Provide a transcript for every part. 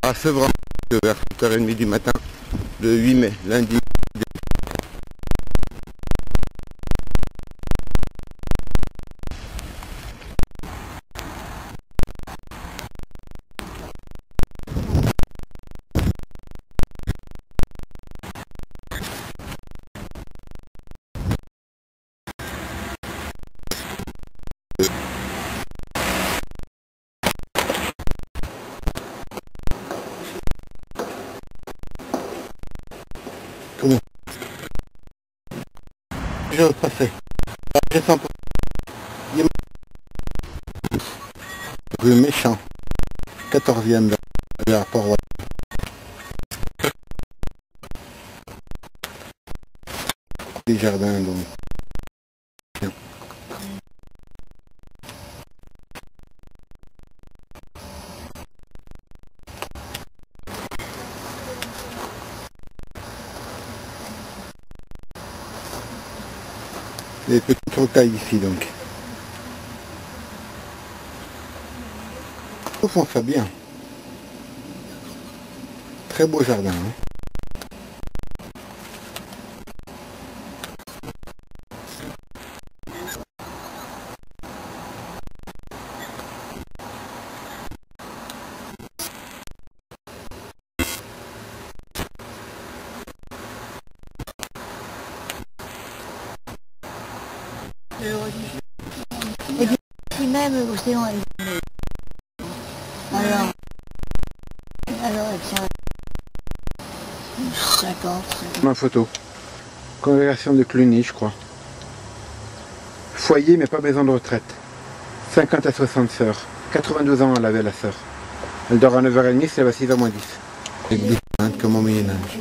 À Sevran, vers 7h30 du matin, le 8 mai, lundi. Comment je vais passer. Je sens pas. Rue Méchant, 14e de l'aéroport. Des jardins donc. Des petites rocailles ici donc. Ils font ça bien. Très beau jardin. Hein. Et même l'océan est gelé. Alors, tiens, 50. Ma photo. Congrégation de Cluny, je crois. Foyer, mais pas maison de retraite. 50 à 60 sœurs. 82 ans, elle avait la sœur. Elle dort à 9h30, elle va 6h moins 10. C'est différent comme au Moyen-Âge.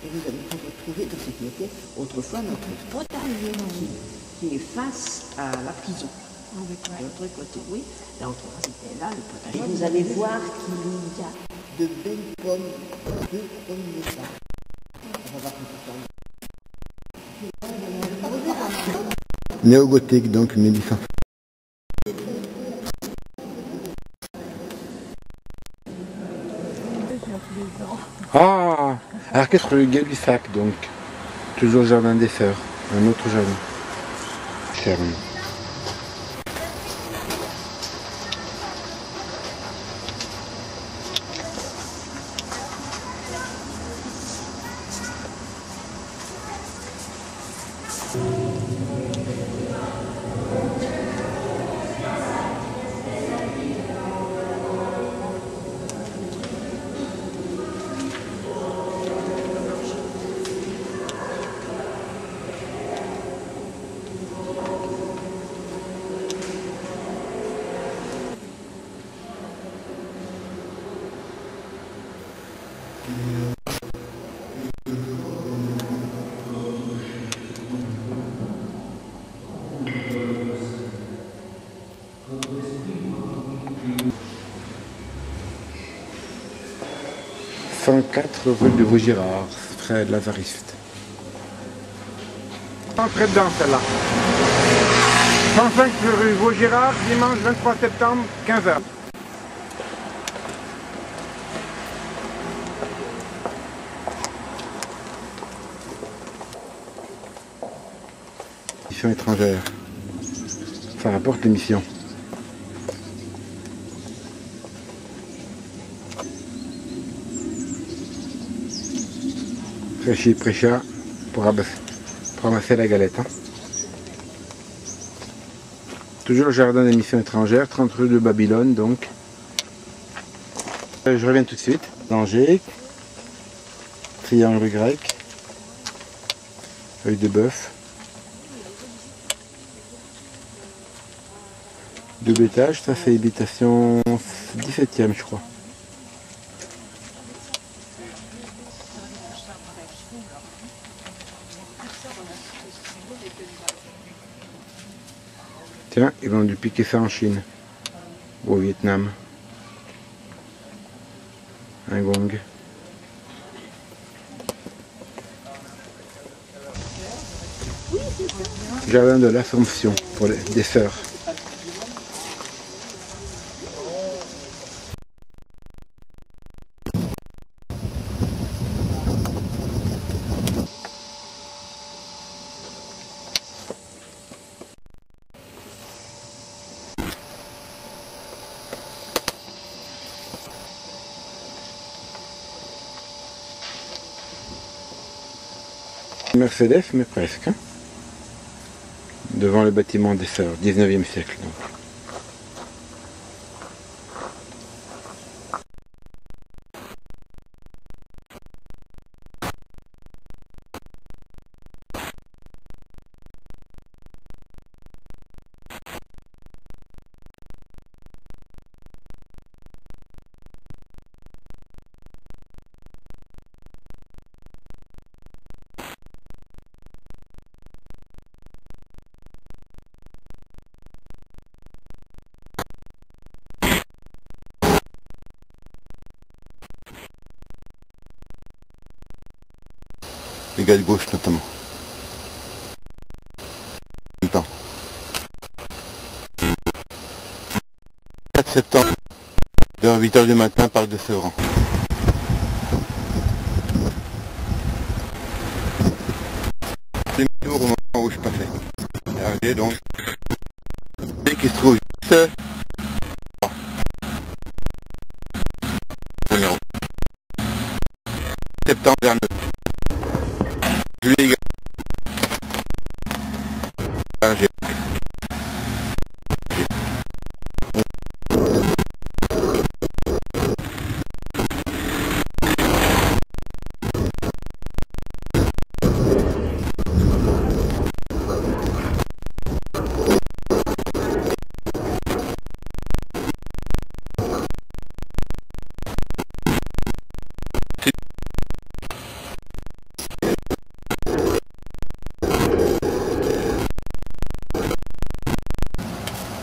Et vous allez vous retrouver dans ce qui était autrefois notre potager qui est face à la prison. De l'autre côté, oui. L'autre c'était là, le potager. Et vous allez voir qu'il y a de belles pommes, 2 pommes de ça. On va voir tout ça. Néo-gothique, donc 1800. Ah, alors qu'est-ce que le Gay-Lussac, donc toujours jardin des sœurs, un autre jardin. Ferme. « 104 rue de Vaugirard, frère Lazariste. » Entrez dedans celle-là. 105 rue Vaugirard, dimanche 23 septembre, 15h. Mission étrangère. Ça rapporte l'émission. Fraîchi Préchat pour ramasser la galette. Hein. Toujours le jardin des missions étrangères, 30 rue de Babylone donc. Je reviens tout de suite. Danger. Triangle grec. Œil de bœuf. Double étage, ça c'est habitation 17e je crois. Tiens, ils ont dû piquer ça en Chine ou au Vietnam. Un gong. Jardin de l'Assomption pour des sœurs. Mercedes, mais presque. Hein. Devant le bâtiment des Sœurs, 19e siècle. Donc. Les gars de gauche notamment. En même temps. 4 septembre, vers 8h du matin, parc de Sevran. Demi-tour au moment où je passais. Regardez donc. Dès qu'il se trouve juste. Septembre vers 9. Juillet également.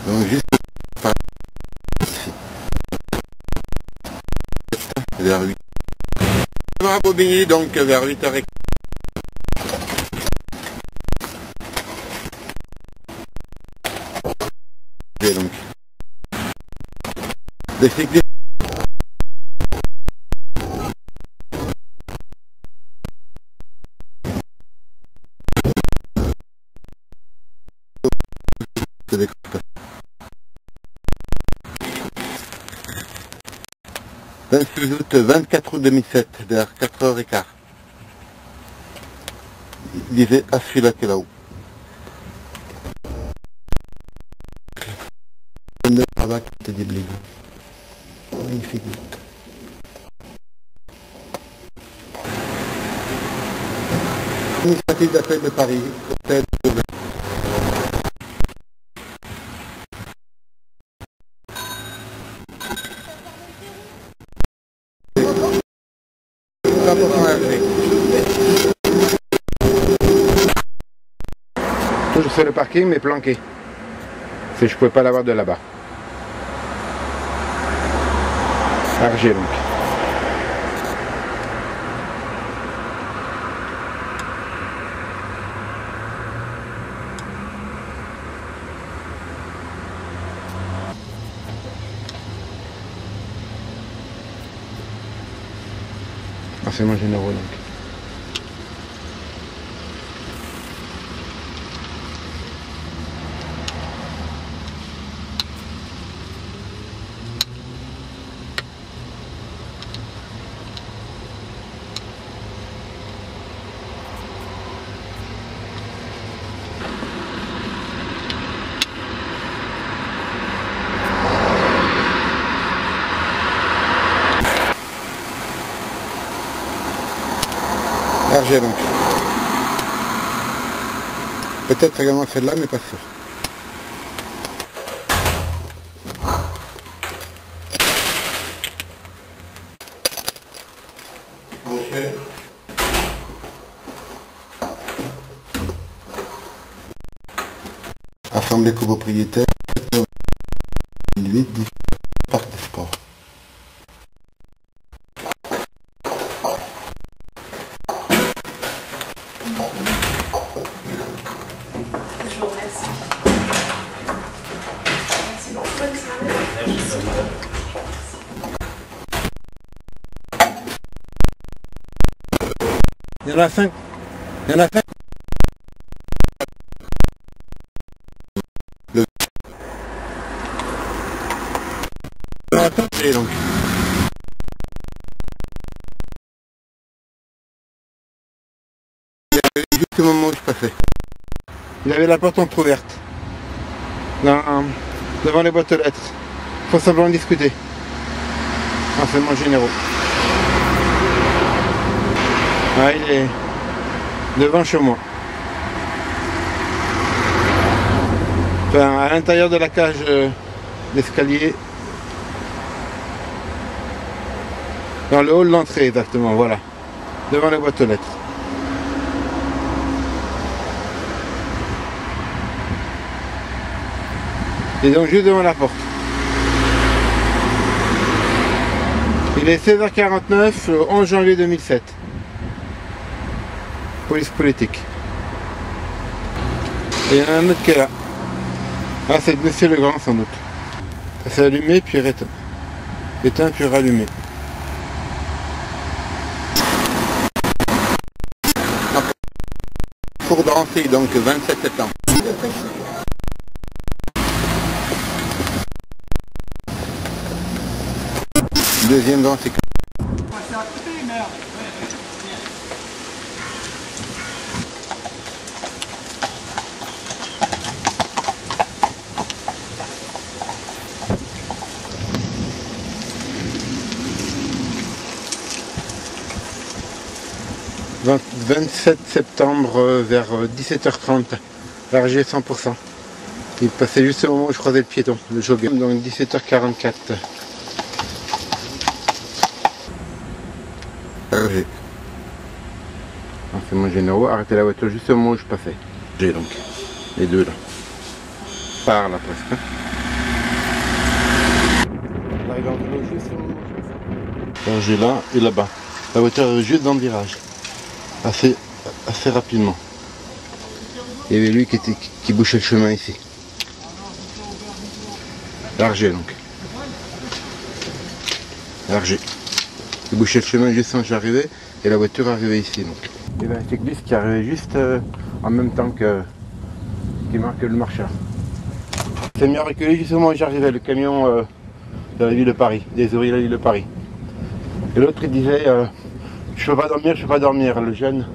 Donc juste par ici. Vers 8. On va bobiner donc vers 8h15. Donc. Les cyclistes. Le 26 août, 24 août 2007, vers 4h15. Il disait à celui-là qui est là-haut. Le 9 qui était de Lego. Magnifique. Administratif d'appel de Paris, hôtel de toujours sur le parking mais planqué. Je ne pouvais pas l'avoir de là-bas. Argé donc. Forcément généraux donc. Argé donc. Peut-être également celle-là, mais pas sûr. Assemblée copropriétaire 2008 Parc des Sports. Il y en a 5. Il y en a 5. Donc. Juste au moment où je passais. Il avait la porte entrouverte. Devant les boîtes aux lettres. Il faut simplement discuter. Enseignements généraux. Ah, il est devant chez moi. Enfin, à l'intérieur de la cage d'escalier. Dans le hall d'entrée exactement, voilà. Devant les boîtes aux lettres. Et donc juste devant la porte. Il est 16h49, le 11 janvier 2007. Police politique. Et il y en a un autre qui est là. Ah, c'est Monsieur Legrand sans doute. Ça s'est allumé puis éteint. Éteint puis rallumé. Pour danser, donc 27 septembre. Deuxième danse, c'est 27 septembre vers 17h30, Argé 100%. Il passait juste au moment où je croisais le piéton, le jogger, donc 17h44. Argé. Enseignements généraux, arrêtez la voiture juste au moment où je passais. J'ai donc, les deux là. Par là presque. On arrive dans le juste au moment où je passais. Argé là et là-bas. La voiture est juste dans le virage. Assez rapidement. Il y avait lui qui bouchait le chemin ici. Argé donc. Argé. Il bouchait le chemin juste quand j'arrivais et la voiture arrivait ici donc. Il y avait un cycliste qui arrivait juste en même temps qui marquait le marcheur. C'est mis à reculer juste au moment où j'arrivais, le camion de la ville de Paris, des ouvriers de la ville de Paris. Et l'autre il disait je peux pas dormir, le jeune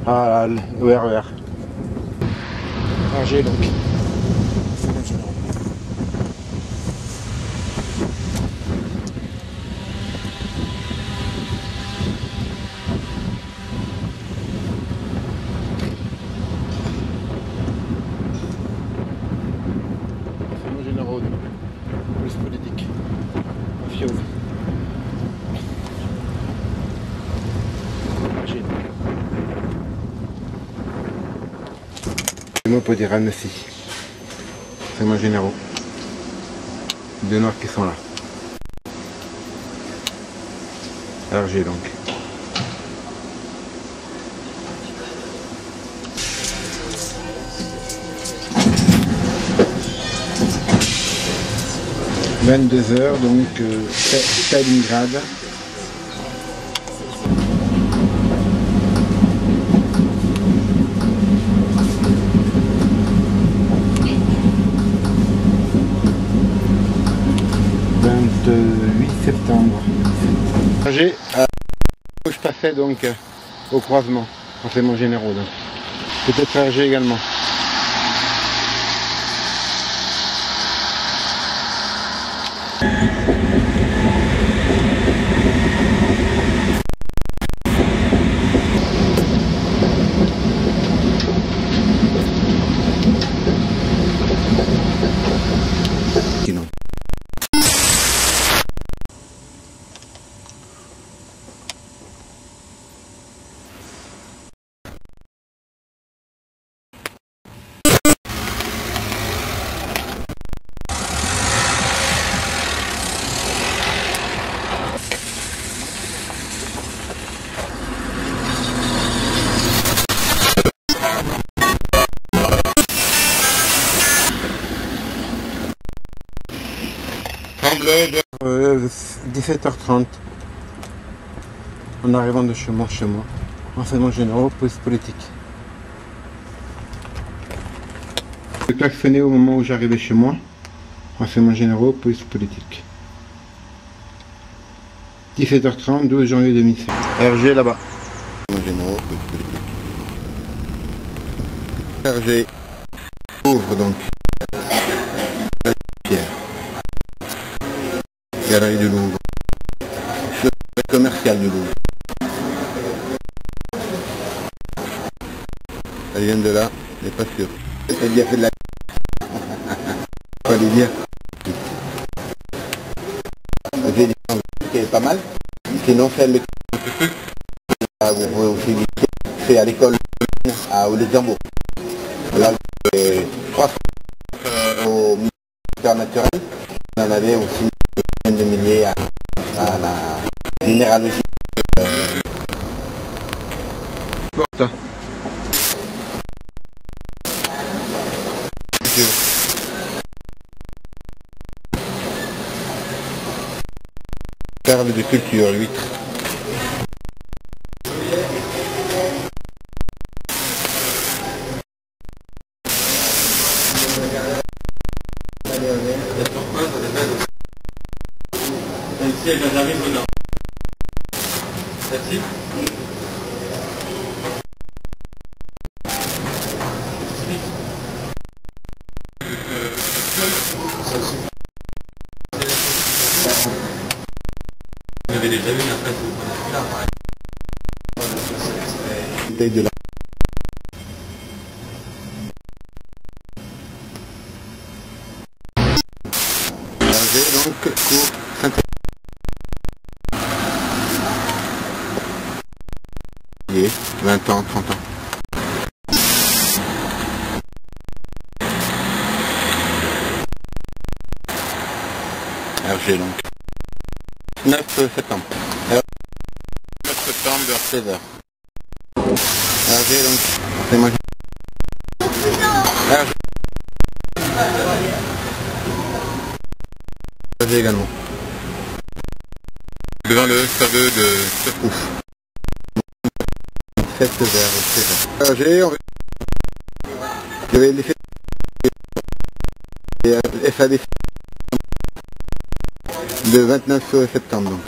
au RER. Argé donc. Fiole. Les mots pour dire Annecy. Renseignements généraux. Deux noirs qui sont là. RG donc. « 22h, donc Stalingrad. » « 28 septembre. » J'ai je passais donc au croisement, renseignements généraux. Peut-être RG également. Sinon. Vers 17h30 en arrivant de chez moi, renseignements généraux, police politique. Je klaxonnais au moment où j'arrivais chez moi, renseignements généraux, police politique. 17h30, 12 janvier 2007. RG là-bas. Renseignements généraux, police politique. RG ouvre donc. Pierre. Galerie du Louvre. Le commercial du Louvre. Elle vient de là, elle n'est pas sûre. Elle y a fait de la... Faut aller dire. J'ai dit qui est pas mal. Sinon celle de... Vous pouvez aussi dire c'est à l'école au Luxembourg. Là, 300 au ministère naturel. On en avait aussi de milliers à la minéralogie. Porte. Perle de culture, l'huître. J'avais déjà vu la presse De la... donc cours Saint-Étienne. 20 ans, 30 ans. RG donc. 9 septembre. 9 septembre vers 16h. RG donc. C'est moi. RG également. Devant le stade de Ouf. 7 vers 16h. RG, on va... Je vais laisser... FAD de 29 septembre donc.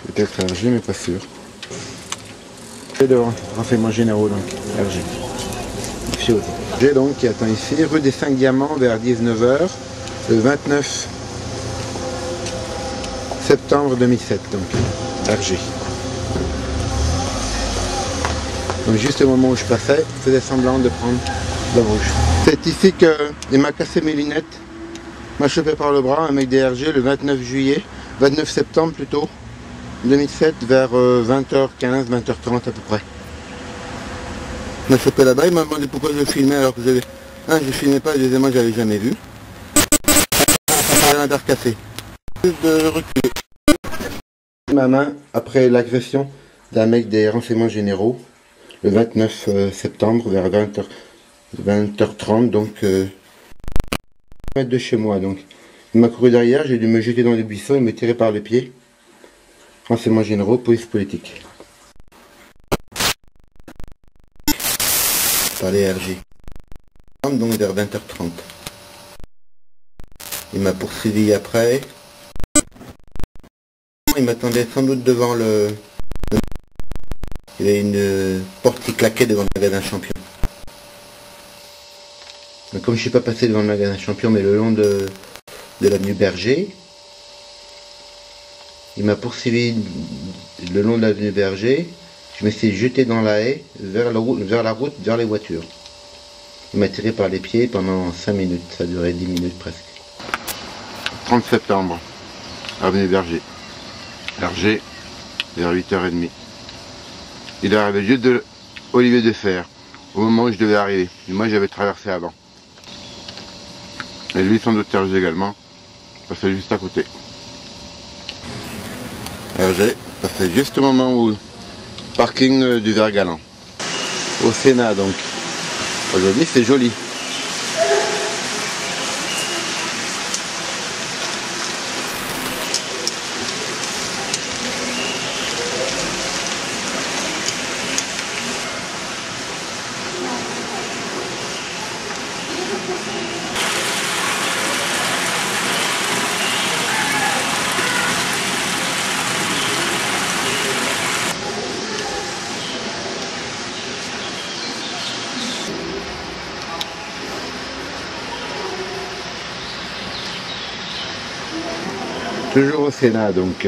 Peut-être RG mais pas sûr. C'est de renseignements généraux donc RG. J'ai donc qui attend ici, rue des 5 Diamants vers 19h, le 29 septembre 2007 donc RG. Donc juste au moment où je passais, il faisait semblant de prendre le rouge. C'est ici qu'il m'a cassé mes lunettes, m'a chopé par le bras, un mec DRG le 29 septembre plutôt, 2007 vers 20h15, 20h30 à peu près. Il m'a chopé là-bas, il m'a demandé pourquoi je filmais alors que je filmais pas, deuxièmement je l'avais jamais vu. Un dard cassé. De reculer. Ma main après l'agression d'un mec des renseignements généraux le 29 septembre vers 20h30 donc de chez moi donc. Il m'a couru derrière, j'ai dû me jeter dans les buissons, il me tirait par le pied. Renseignements généraux, police politique. Par les RG. Donc vers 20h30. Il m'a poursuivi après. Il m'attendait sans doute devant le... Il y avait une porte qui claquait devant le magasin Champion. Mais comme je ne suis pas passé devant le magasin Champion, mais le long de l'avenue Berger, il m'a poursuivi le long de l'avenue Berger. Je me suis jeté dans la haie vers la route, vers les voitures. Il m'a tiré par les pieds pendant 5 minutes, ça a duré 10 minutes presque. 30 septembre, avenue Berger. Berger, vers 8h30. Il est arrivé juste de Olivier de Fer, au moment où je devais arriver. Et moi j'avais traversé avant. Et lui sans doute Hergé également, passait juste à côté. Hergé, passait juste au moment où... Parking du Vert-Galant. Au Sénat donc. Aujourd'hui c'est joli. Toujours au Sénat donc.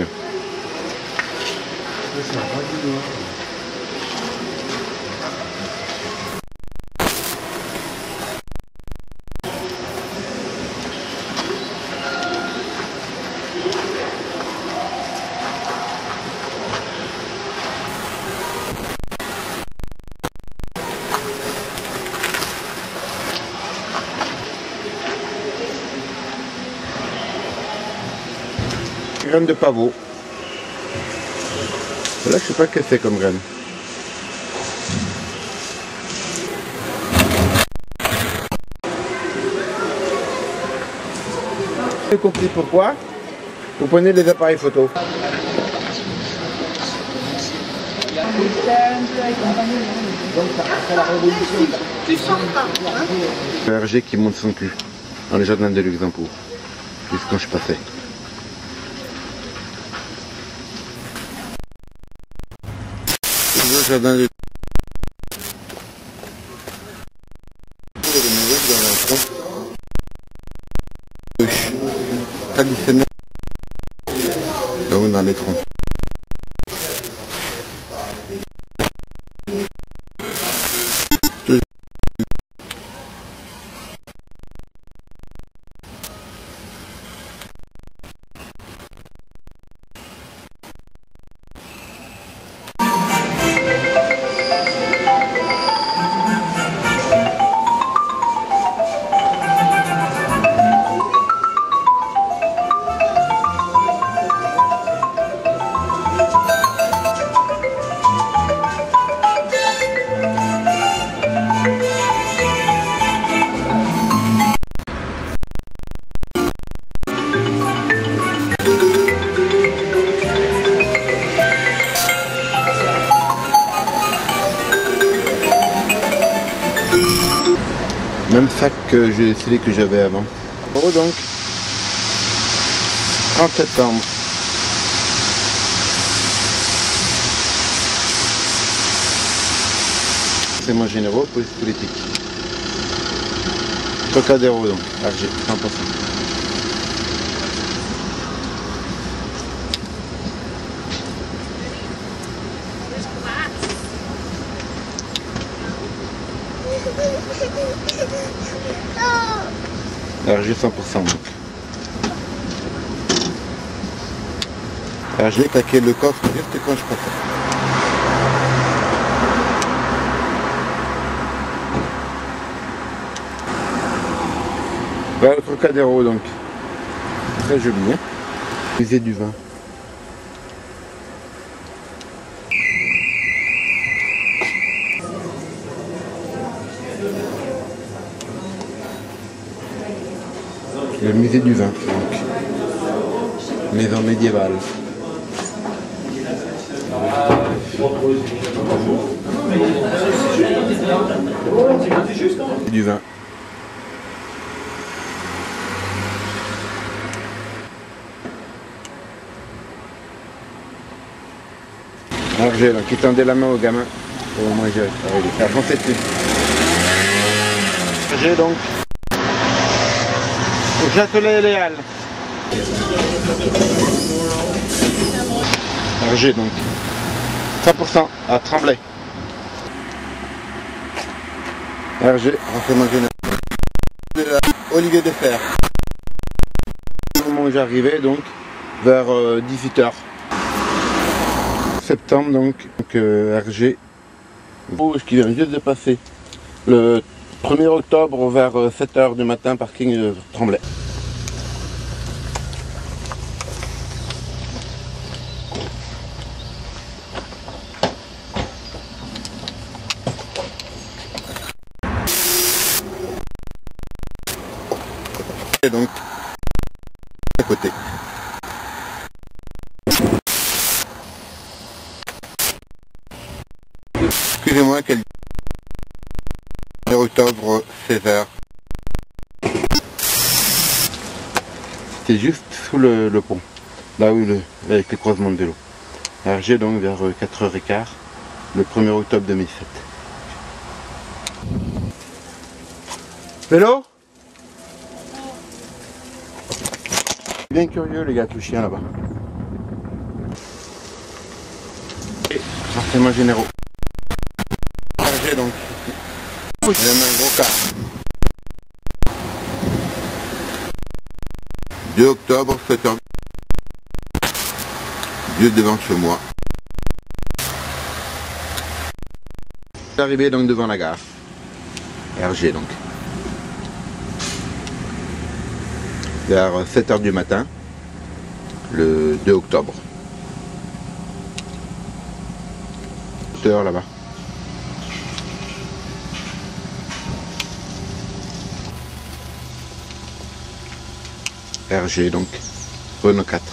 Graine de pavot. Là, je sais pas ce que c'est comme graine. J'ai compris pourquoi. Vous prenez les appareils photo. Tu sens pas, hein? Le RG qui monte son cul dans les jardins de Luxembourg. Juste quand je passais. Le jardin de traditionnel. Dans les troncs. Même sac que celui que j'avais avant. Oh donc 30 septembre. C'est mon généraux, police politique. Trocadéro donc, RG, 100%. RG 100% donc. Alors je vais claquer le coffre juste quand je passe. Voilà le Trocadéro donc. Très joli, hein. Musée du vin. Le musée du vin, donc. Maison médiévale. Du vin. Hergé, donc il tendait la main au gamin pour manger. Il avancé dessus. Hergé donc. Au Châtelet et les Halles. Hergé donc. 100% à Tremblay. Hergé, renseignement général. Olivier de Fer. Au moment où j'arrivais donc vers 18h. Septembre donc Hergé rouge qui vient juste de passer. Le 1er octobre vers 7h du matin, parking de Tremblay. Et donc à côté. Excusez-moi, quel 1er octobre, 16h. C'était juste sous le pont, là où avec les croisements de vélo. Hergé donc vers 4h15, le 1er octobre 2007. Vélo? Bien curieux les gars, tout chien là-bas. Renseignements généraux. Hergé donc. J'ai un gros car. 2 octobre, 7h. Juste devant chez moi. Arrivé donc devant la gare. Hergé donc. Vers 7h du matin, le 2 octobre. 7h là-bas. Hergé donc, Renault 4.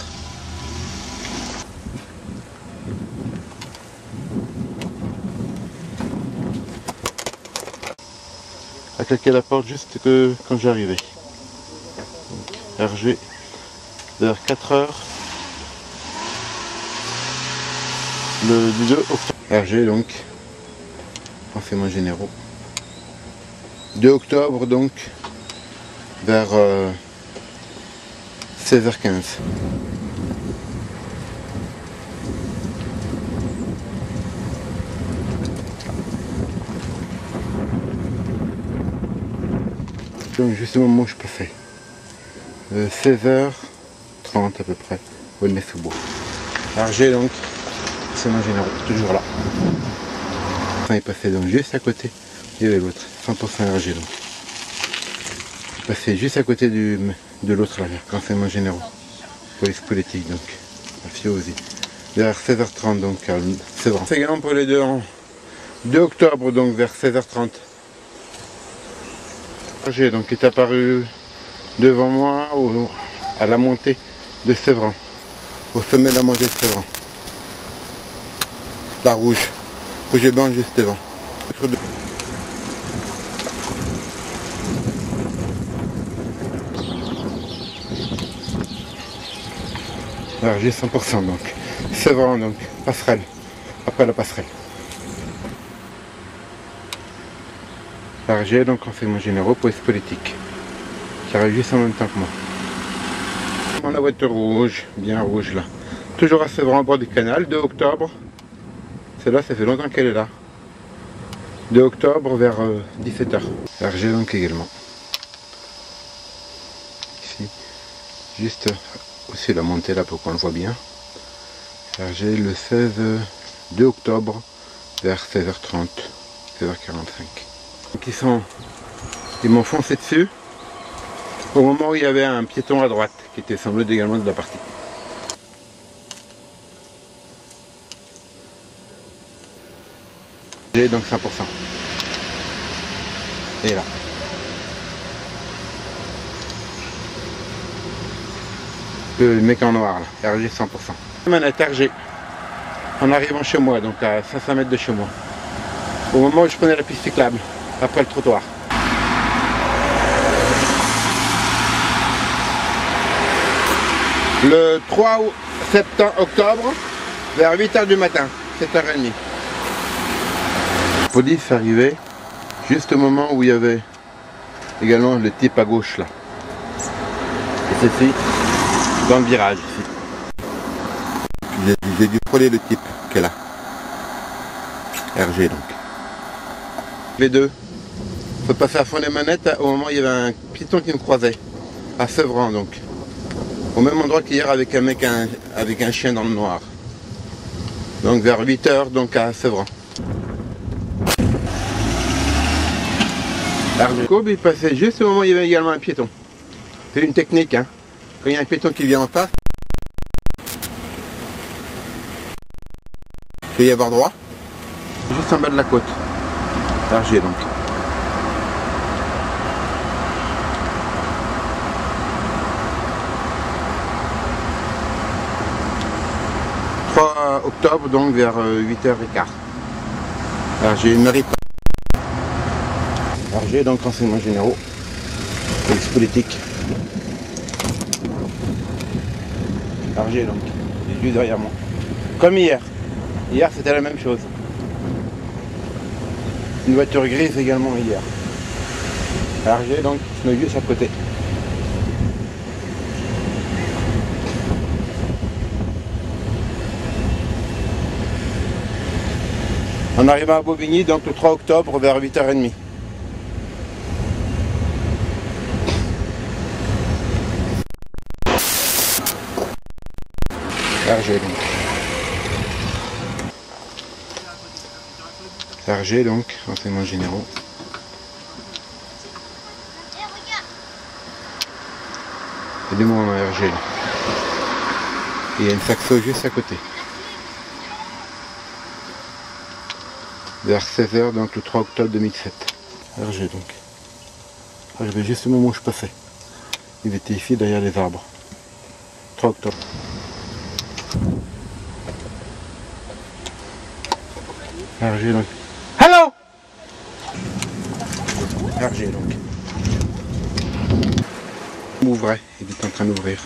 A claqué la porte juste que quand j'arrivais. Hergé vers 4h le 2 octobre. Hergé donc, renseignements généraux. 2 octobre donc vers 16h15. Donc juste au moment où je passais. 16h30 à peu près, au Nez-sous-Bois. Hergé donc, renseignements généraux, toujours là. Il est passé donc juste à côté. Il y avait l'autre, 100% Hergé donc. Il est passé juste à côté de l'autre là, renseignements généraux. Police politique donc, à Fiauzy. Vers 16h30 donc, c'est bon. C'est également pour les deux en 2 octobre donc vers 16h30. Hergé donc est apparu devant moi à la montée de Sévran, au sommet de la montée de Sévran. La rouge et blanc juste devant. Hergé 100% donc. Sévran donc, passerelle, après la passerelle. Hergé donc renseignements généraux, police politique, qui arrive juste en même temps que moi. Dans la voiture rouge, bien rouge là. Toujours à Sévran, au bord du canal, 2 octobre. Celle-là, ça fait longtemps qu'elle est là. 2 octobre vers 17 h. Hergé donc également. Ici, juste aussi la montée là pour qu'on le voit bien. Hergé le 2 octobre vers 16h30, 16h45. Ils m'ont foncé dessus au moment où il y avait un piéton à droite qui était semblé également de la partie. J'ai donc 100%. Et là. Le mec en noir là, RG 100%. Manette RG. En arrivant chez moi, donc à 500 mètres de chez moi. Au moment où je prenais la piste cyclable, après le trottoir. Le 3 octobre, vers 8 h du matin, 7h30. Police est arrivé juste au moment où il y avait également le type à gauche là. Et ceci, dans le virage ici. J'ai dû frôler le type qui est là. RG donc. Les deux. Il faut passer à fond les manettes au moment où il y avait un piéton qui me croisait. À Sevran donc. Au même endroit qu'hier avec un mec avec un chien dans le noir. Donc vers 8 h donc à Sevran. Courbe, il passait juste au moment où il y avait également un piéton. C'est une technique, hein. Quand il y a un piéton qui vient en face, il peut y avoir droit. Juste en bas de la côte. Hergé donc. « 3 octobre donc vers 8h15. Hergé ne mérite pas. Hergé donc renseignements généraux, police politique. Hergé donc, il est juste derrière moi. Comme hier. Hier c'était la même chose. Une voiture grise également hier. Hergé donc, je me mets juste à côté. On arrive à Bobigny donc le 3 octobre vers 8h30. Hergé donc. Hergé donc, renseignements généraux. Et des mots en Hergé là. Et il y a une saxo juste à côté. Vers 16 h donc le 3 octobre 2007. Hergé donc. Ah, j'avais juste le moment où je passais. Il était ici derrière les arbres. 3 octobre. Hergé donc. Hello! Hergé donc. Il m'ouvrait, il est en train d'ouvrir.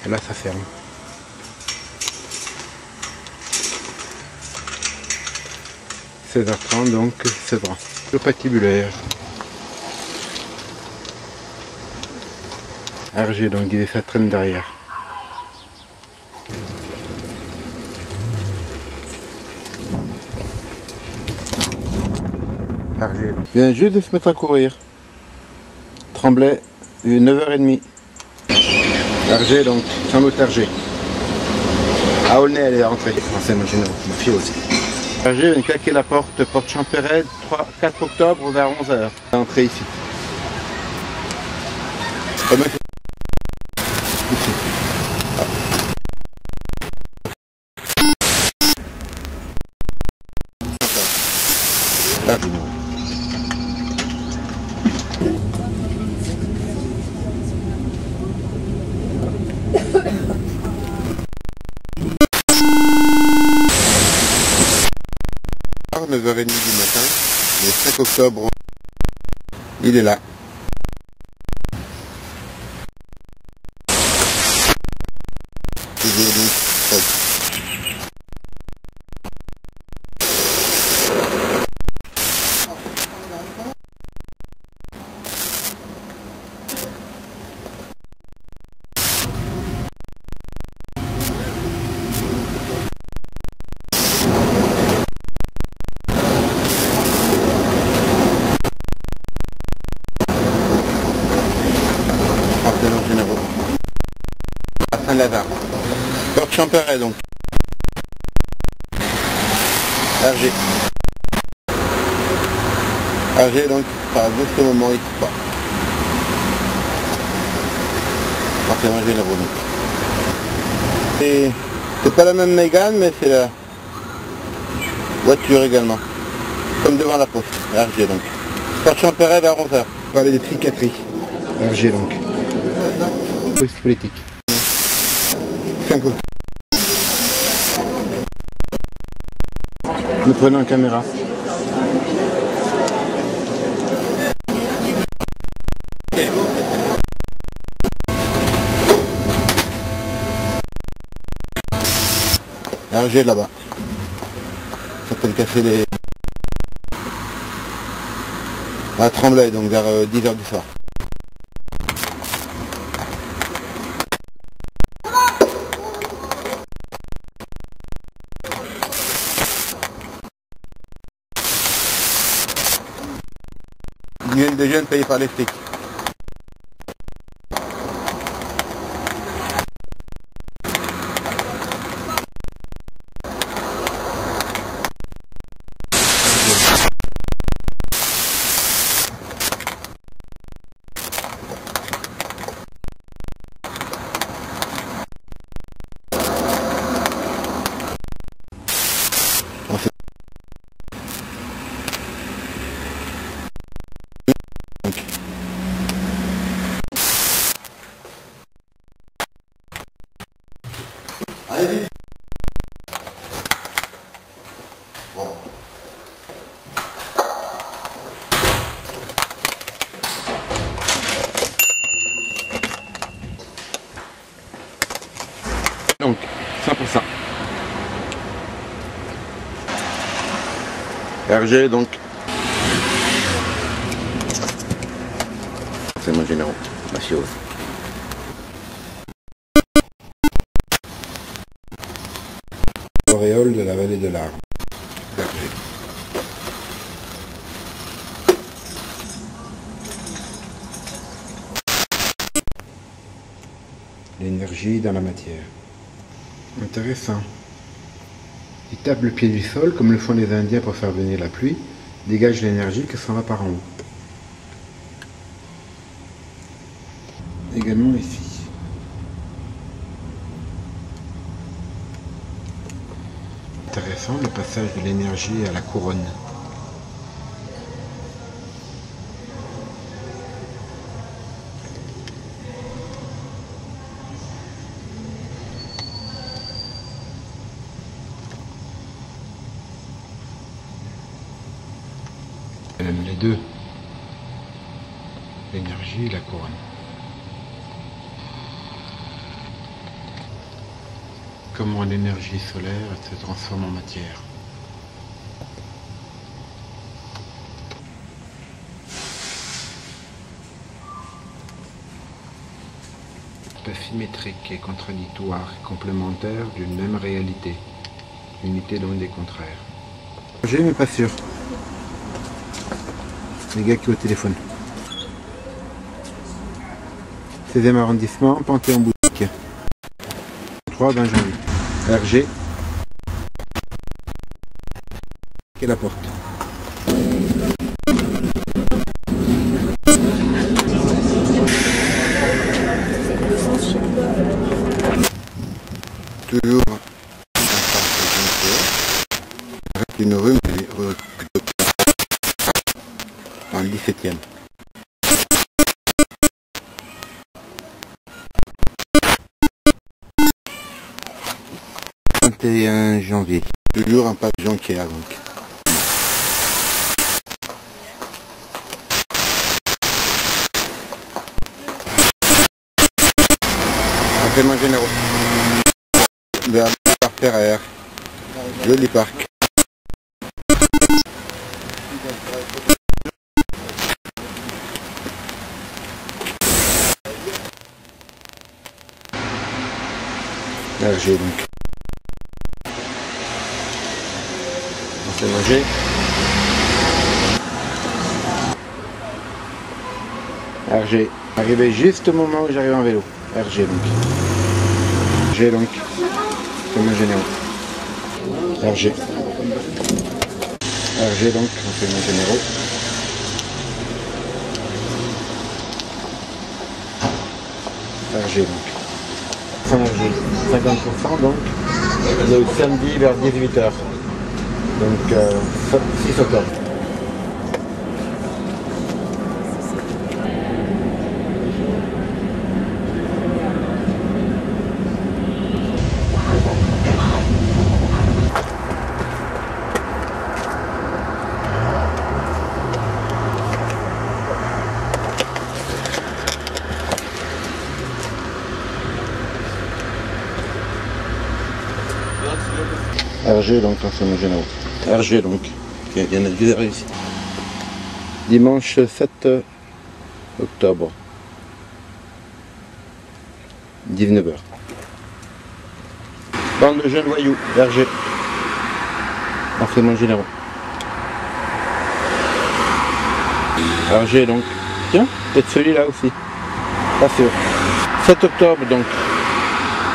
Et là ça ferme. « 16h30 donc Sevran. Le patibulaire. Hergé donc il est sa traîne derrière. Hergé. Il vient juste de se mettre à courir. Tremblay, 9h30. Hergé donc, sans doute Hergé. À Aulnay elle est rentrée. Renseignements généraux, ma fille aussi. Hergé vient claquer la porte Champéret, 4 octobre vers 11 h. Entrée ici. Ici. Ah. À 9h30 du matin, le 5 octobre, il est là. Saint-Lazare. Porte Champeret donc. RG. RG donc, par juste au moment ici pas. Forcément généraux donc. C'est pas la même Mégane, mais c'est la voiture également. Comme devant la poste, RG donc. Porte Champeret vers 11h. On va aller des tricateries. RG donc. Police politique. 5 euros. Nous prenons en caméra. RG là-bas. Ça peut le casser les... à Tremblay, donc vers 10h du soir. Une dizaine de jeunes payés par les flics. Allez vite. Bon. Donc, 100%. RG donc. C'est mon généraux. Monsieur. L'auréole de la vallée de l'Arve. L'énergie dans la matière. Intéressant. Il tape le pied du sol comme le font les Indiens pour faire venir la pluie, dégage l'énergie qui s'en va par en haut. Également ici. Intéressant le passage de l'énergie à la couronne. Les deux. L'énergie et la couronne. Comment l'énergie solaire se transforme en matière. C'est asymétrique et contradictoire et complémentaire d'une même réalité. Unité donc des contraires. J'ai mais pas sûr. Les gars qui au téléphone. 16e arrondissement, Panthéon-Boutique. 3 20 janvier. RG. Et la porte. Toujours une rue, mais dans le 17e. 21 janvier. Toujours un pavillon qui est là donc. Entraînement généraux. Vers le parc Ferrer. Joli parc. RG donc. On s'est mangé. RG. Arrivé juste au moment où j'arrive en vélo. RG donc. RG donc, renseignements généraux. RG. RG donc, renseignements généraux. RG donc. RG, 50% donc, le samedi vers 18h. Donc 6 octobre. RG donc renseignements généraux. RG donc, il y en a plusieurs ici. Dimanche 7 octobre, 19h. Bande de jeunes voyous, RG. Renseignements généraux. RG donc. Tiens, peut-être celui-là aussi. Pas sûr. 7 octobre donc,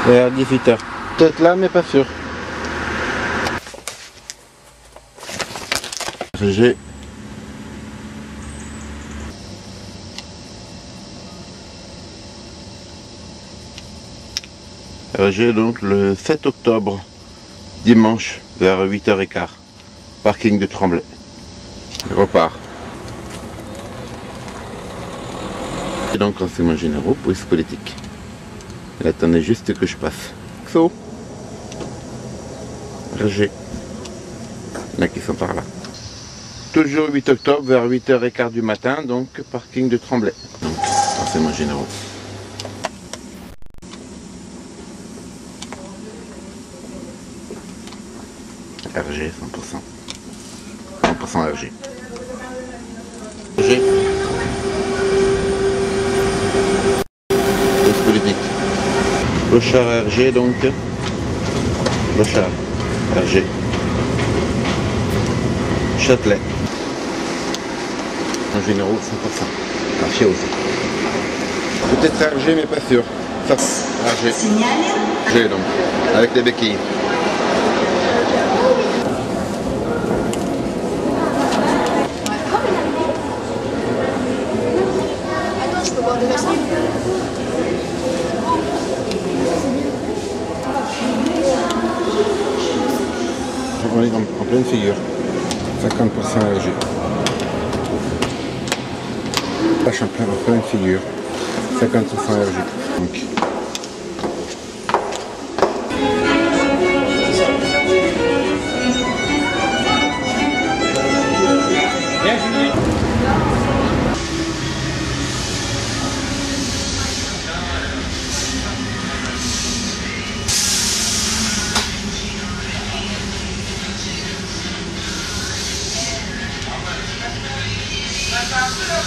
vers 18h. Peut-être là mais pas sûr. RG. RG donc le 7 octobre, dimanche vers 8h15, parking de Tremblay. Je repars. Et donc renseignements généraux, police politique. Et attendez juste que je passe. XO. RG. Il y en a qui sont par là. Toujours 8 octobre vers 8h15 du matin, donc parking de Tremblay. Donc, renseignements généraux. RG 100%. 100% RG. RG. Police politique. Lochard RG donc. Lochard RG. Châtelet. En généraux 100%. Archier aussi. Peut-être RG mais pas sûr. Ça, RG. RG donc. Avec les béquilles. On est en pleine figure. 50% RG. Tâche en pleine figure. 50% RG. Donc.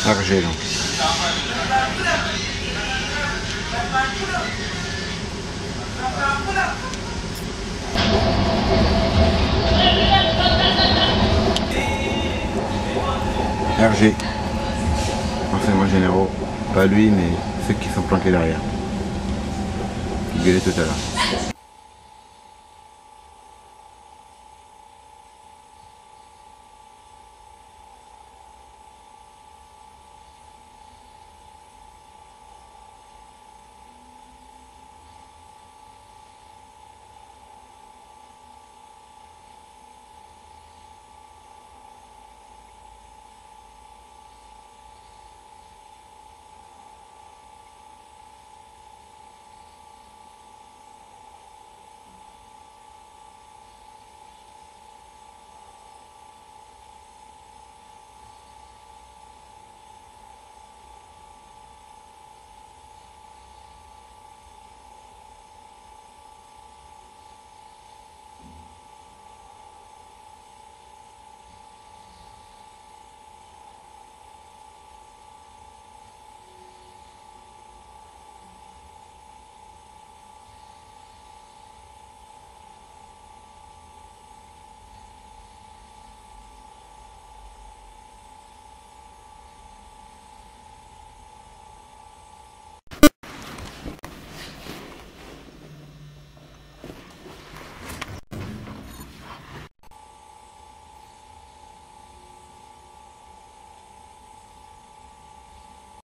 RG donc. RG. Renseignements généraux. Pas lui mais ceux qui sont planqués derrière. Qui gueulaient tout à l'heure.